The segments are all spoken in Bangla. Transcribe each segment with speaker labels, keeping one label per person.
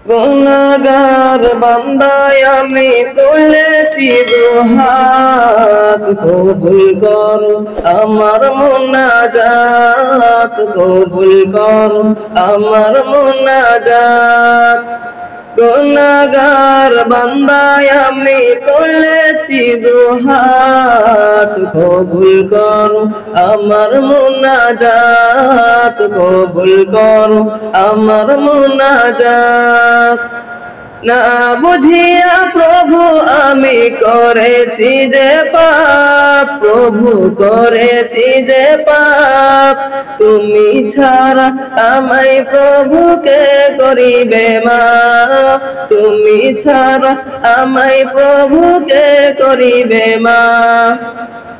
Speaker 1: গুনাহগার বান্দায় আমি তুলেছি দুহাত, কবুল করো আমার মুনাজাত, কবুল করো আমার মুনাজাত। গুনাহগার বান্দায় আমি তুলেছি দুহাত, কবুল করো আমার মুনাজাত, কবুল করো আমার মুনাজাত। না বুঝিয়া প্রভু আমি করেছি যে পাপ, প্রভু করেছি যে পাপ, তুমি ছাড়া আমায় প্রভুকে করিবে মাফ, তুমি ছাড়া আমায় প্রভুকে করিবে মাফ।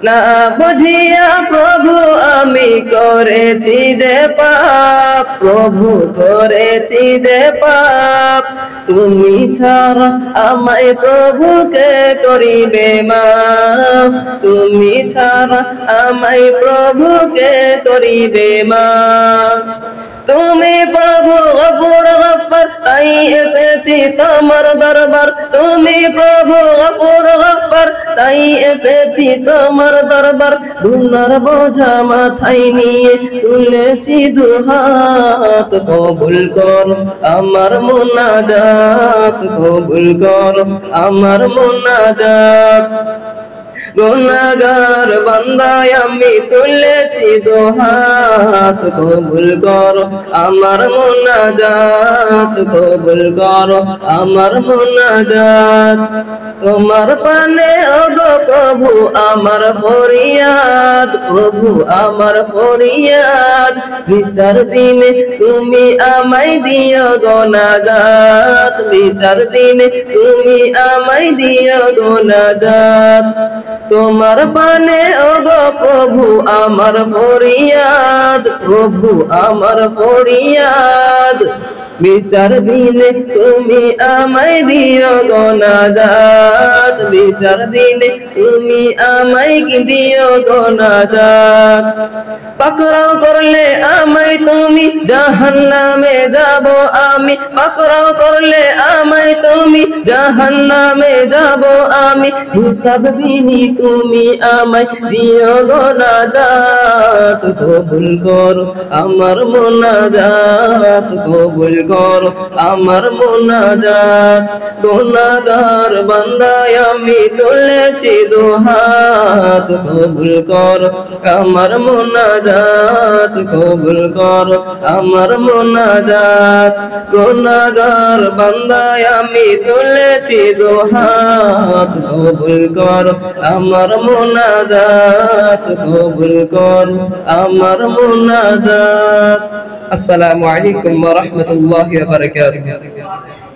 Speaker 1: না বুঝিয়া প্রভু আমি করেছি যে পাপ, প্রভু করেছি যে পাপ, তুমি ছাড়া আমায় প্রভুকে করিবে মাফ, তুমি ছাড়া আমায় প্রভুকে করিবে মাফ। তুমি প্রভু গফুর গফফার, তাই এসেছি তোমার দরবার, তুমি প্রভু গফুর গফফার, তাই এসেছি তোমার দরবার। গুনার বোঝা মাথায় নিয়ে তুলেছি দুহাত, কবুল করো আমার মুনাজাত, কবুল করো আমার মুনাজাত। গুনাহগার বান্দায় আমি তুলেছি দুহাত, কবুল করো আমার মুনাজাত, কবুল করো আমার মুনাজাত। তোমার পানে ওগো প্রভু আমার ফরিয়াদ, প্রভু আমার ফরিয়াদ, বিচার দিনে তুমি আমায় দিও গো নাজাত, বিচার দিনে তুমি আমায় দিও গো নাজাত। তোমার পানে ওগো প্রভু আমার ফরিয়াদ, প্রভু আমার ফরিয়াদ, বিচার দিনে তুমি আমায় দিও গো নাজাত, বিচার দিনে তুমি আমায় দিও গো নাজাত। পাকড়াও করলে আমায় তুমি জাহান্নামে যাব আমি, পাকড়াও করলে আমায় তুমি জাহান্নামে যাব আমি, হিসাব দিনি তুমি আমায় দিও গো নাজাত, কবুল করো আমার মুনাজাত, কবুল করো আমার মুনাজাত। গুনাহগার বান্দায় আমি তুলেছি দুহাত, কবুল করো আমার মুনাজাত, কবুল করো আমার মুনাজাত। গুনাহগার বান্দায় আমি তুলেছি দুহাত, কবুল করো আমার মুনাজাত, কবুল করো আমার মুনাজাত। আসসালামু আলাইকুম ওয়া রাহমাতুল্লাহি ওয়া বারাকাতুহু।